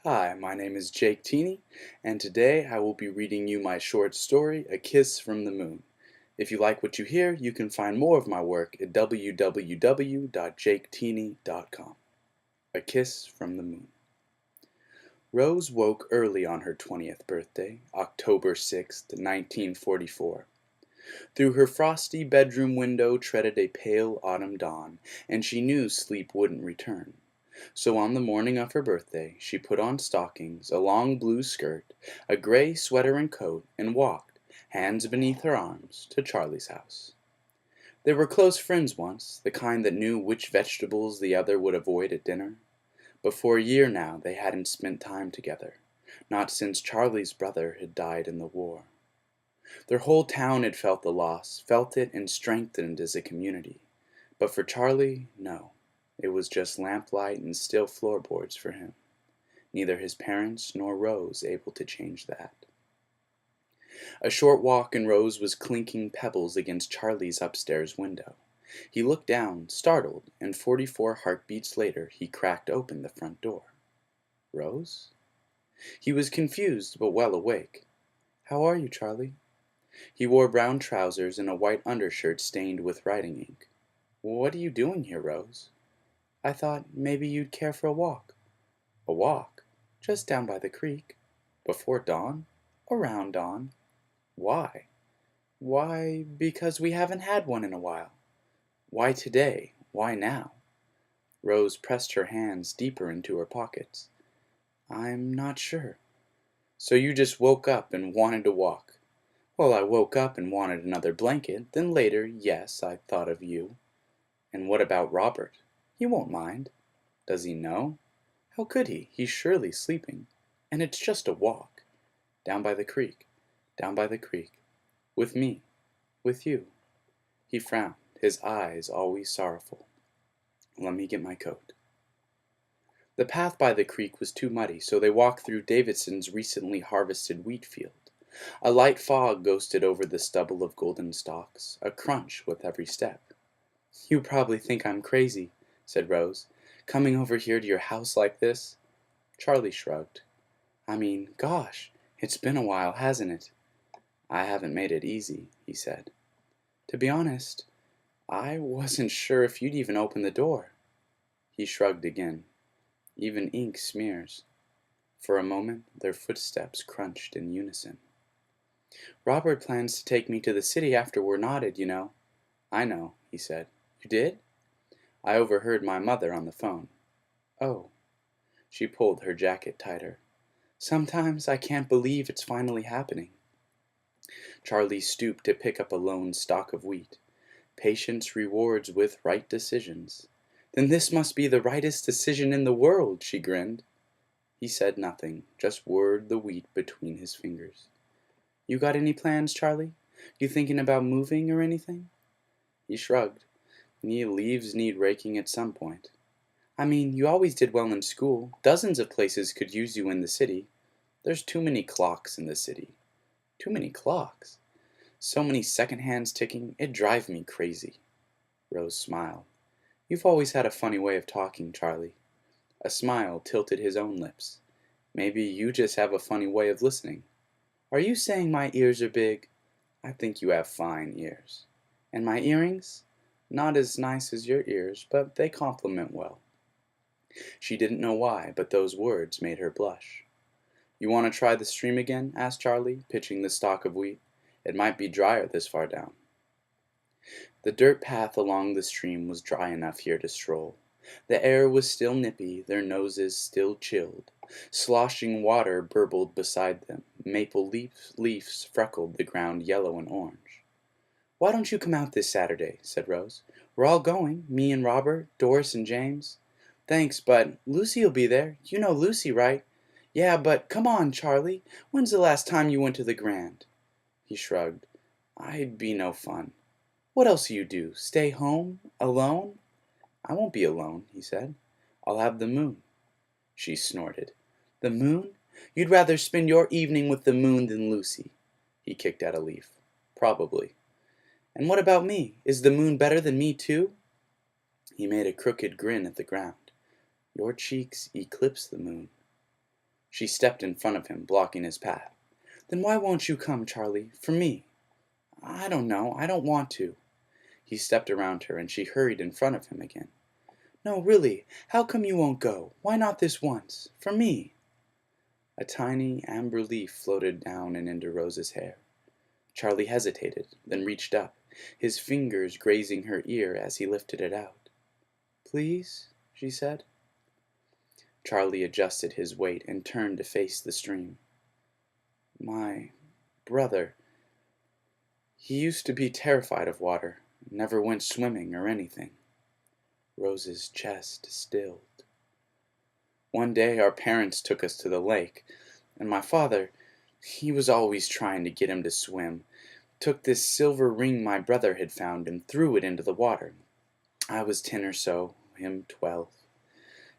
Hi, my name is Jake Teeney, and today I will be reading you my short story, A Kiss from the Moon. If you like what you hear, you can find more of my work at www.jaketeeney.com. A Kiss from the Moon. Rose woke early on her 20th birthday, October 6th, 1944. Through her frosty bedroom window treaded a pale autumn dawn, and she knew sleep wouldn't return. So on the morning of her birthday she put on stockings, a long blue skirt, a gray sweater and coat, and walked, hands beneath her arms, to Charlie's house. They were close friends once, the kind that knew which vegetables the other would avoid at dinner. But for a year now they hadn't spent time together, not since Charlie's brother had died in the war. Their whole town had felt the loss, felt it and strengthened as a community. But for Charlie, no. It was just lamplight and still floorboards for him. Neither his parents nor Rose able to change that. A short walk and Rose was clinking pebbles against Charlie's upstairs window. He looked down, startled, and 44 heartbeats later he cracked open the front door. Rose? He was confused but well awake. How are you, Charlie? He wore brown trousers and a white undershirt stained with writing ink. What are you doing here, Rose? I thought maybe you'd care for a walk. A walk? Just down by the creek. Before dawn? Around dawn. Why? Why, because we haven't had one in a while. Why today? Why now? Rose pressed her hands deeper into her pockets. I'm not sure. So you just woke up and wanted to walk. Well, I woke up and wanted another blanket, then later, yes, I thought of you. And what about Robert? He won't mind. Does he know? How could he? He's surely sleeping. And it's just a walk. Down by the creek. Down by the creek. With me. With you. He frowned, his eyes always sorrowful. Let me get my coat. The path by the creek was too muddy, so they walked through Davidson's recently harvested wheat field. A light fog ghosted over the stubble of golden stalks, a crunch with every step. You probably think I'm crazy, said Rose, coming over here to your house like this. Charlie shrugged. I mean, gosh, it's been a while, hasn't it? I haven't made it easy, he said. To be honest, I wasn't sure if you'd even open the door. He shrugged again. Even ink smears. For a moment, their footsteps crunched in unison. Robert plans to take me to the city after we're knotted, you know. I know, he said. You did? I overheard my mother on the phone. Oh. She pulled her jacket tighter. Sometimes I can't believe it's finally happening. Charlie stooped to pick up a lone stalk of wheat. Patience rewards with right decisions. Then this must be the rightest decision in the world, she grinned. He said nothing, just whirred the wheat between his fingers. You got any plans, Charlie? You thinking about moving or anything? He shrugged. Leaves need raking at some point. I mean, you always did well in school. Dozens of places could use you in the city. There's too many clocks in the city. Too many clocks. So many second hands ticking, it drives me crazy. Rose smiled. You've always had a funny way of talking, Charlie. A smile tilted his own lips. Maybe you just have a funny way of listening. Are you saying my ears are big? I think you have fine ears. And my earrings? Not as nice as your ears, but they complement well. She didn't know why, but those words made her blush. You want to try the stream again? Asked Charlie, pitching the stalk of wheat. It might be drier this far down. The dirt path along the stream was dry enough here to stroll. The air was still nippy, their noses still chilled. Sloshing water burbled beside them. Maple leaves freckled the ground yellow and orange. Why don't you come out this Saturday? Said Rose. We're all going, me and Robert, Doris and James. Thanks, but Lucy'll be there. You know Lucy, right? Yeah, but come on, Charlie. When's the last time you went to the Grand? He shrugged. I'd be no fun. What else do you do? Stay home? Alone? I won't be alone, he said. I'll have the moon. She snorted. The moon? You'd rather spend your evening with the moon than Lucy. He kicked at a leaf. Probably. And what about me? Is the moon better than me too? He made a crooked grin at the ground. Your cheeks eclipse the moon. She stepped in front of him, blocking his path. "Then why won't you come, Charlie? For me?" "I don't know. I don't want to." He stepped around her, and she hurried in front of him again. "No, really, how come you won't go? Why not this once? For me?" A tiny amber leaf floated down and into Rose's hair. Charlie hesitated, then reached up, his fingers grazing her ear as he lifted it out. "Please?" she said. Charlie adjusted his weight and turned to face the stream. "My brother, he used to be terrified of water, never went swimming or anything." Rose's chest stilled. "One day our parents took us to the lake, and my father, he was always trying to get him to swim, took this silver ring my brother had found and threw it into the water. I was 10 or so, him 12.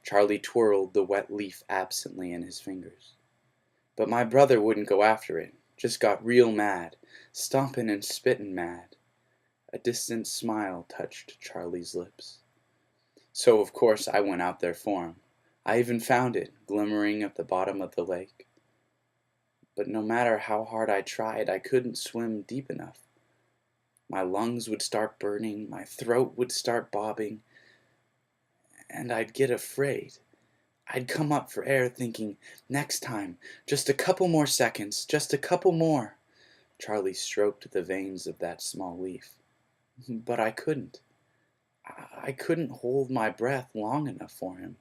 Charlie twirled the wet leaf absently in his fingers. "But my brother wouldn't go after it, just got real mad, stompin' and spittin' mad." A distant smile touched Charlie's lips. "So of course I went out there for him. I even found it, glimmering at the bottom of the lake. But no matter how hard I tried, I couldn't swim deep enough. My lungs would start burning, my throat would start bobbing, and I'd get afraid. I'd come up for air thinking, next time, just a couple more seconds, just a couple more." Charlie stroked the veins of that small leaf. "But I couldn't. I couldn't hold my breath long enough for him."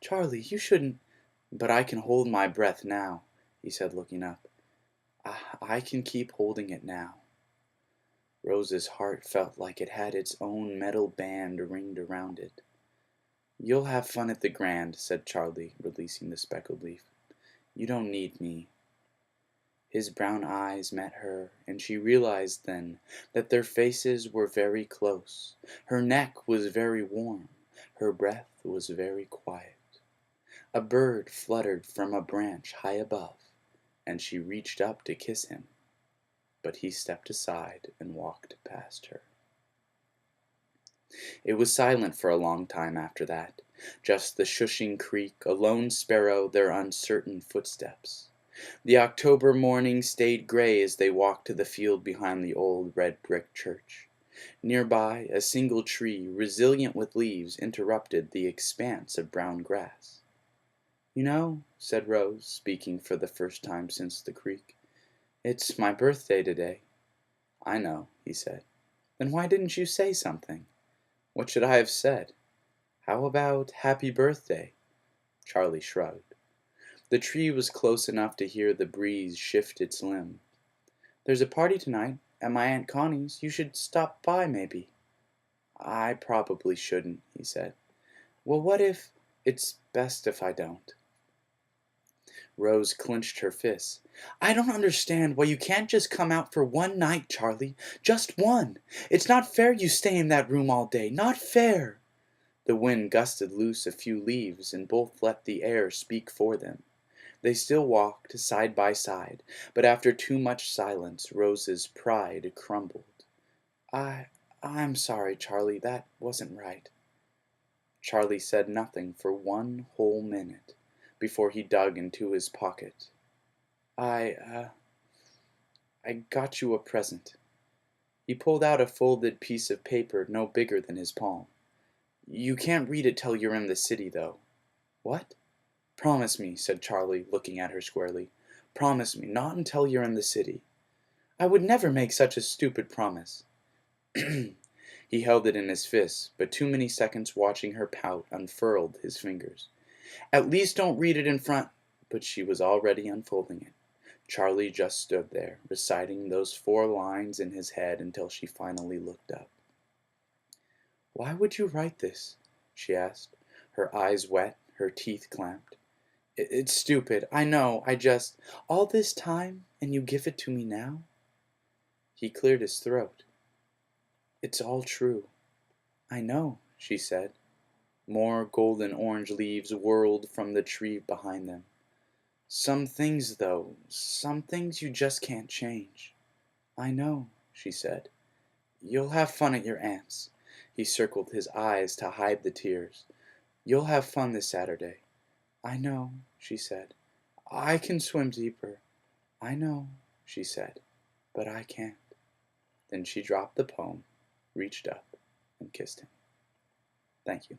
"Charlie, you shouldn't—" "But I can hold my breath now," he said, looking up. I can keep holding it now." Rose's heart felt like it had its own metal band ringed around it. "You'll have fun at the Grand," said Charlie, releasing the speckled leaf. "You don't need me." His brown eyes met her, and she realized then that their faces were very close. Her neck was very warm. Her breath was very quiet. A bird fluttered from a branch high above, and she reached up to kiss him. But he stepped aside and walked past her. It was silent for a long time after that, just the shushing creek, a lone sparrow, their uncertain footsteps. The October morning stayed gray as they walked to the field behind the old red brick church. Nearby, a single tree, resilient with leaves, interrupted the expanse of brown grass. "You know," said Rose, speaking for the first time since the creek, "it's my birthday today." "I know," he said. "Then why didn't you say something?" "What should I have said?" "How about happy birthday?" Charlie shrugged. The tree was close enough to hear the breeze shift its limb. "There's a party tonight, at my Aunt Connie's. You should stop by, maybe." "I probably shouldn't," he said. "Well, what if—" "It's best if I don't." Rose clenched her fists. "I don't understand why you can't just come out for one night, Charlie. Just one. It's not fair you stay in that room all day. Not fair." The wind gusted loose a few leaves, and both let the air speak for them. They still walked side by side, but after too much silence, Rose's pride crumbled. I'm sorry, Charlie, that wasn't right." Charlie said nothing for one whole minute, before he dug into his pocket. I got you a present." He pulled out a folded piece of paper no bigger than his palm. "You can't read it till you're in the city, though." "What?" "Promise me," said Charlie, looking at her squarely. "Promise me, not until you're in the city." "I would never make such a stupid promise." He held it in his fist, but too many seconds watching her pout unfurled his fingers. "At least don't read it in front—" But she was already unfolding it. Charlie just stood there, reciting those 4 lines in his head until she finally looked up. "Why would you write this?" she asked, her eyes wet, her teeth clamped. It's stupid, I know, I just— All this time, and you give it to me now?" He cleared his throat. "It's all true." "I know," she said. More golden orange leaves whirled from the tree behind them. "Some things, though, some things you just can't change." "I know," she said. "You'll have fun at your aunt's." He circled his eyes to hide the tears. "You'll have fun this Saturday. "I know," she said. "I can swim deeper." "I know," she said, "but I can't." Then she dropped the poem, reached up, and kissed him. Thank you.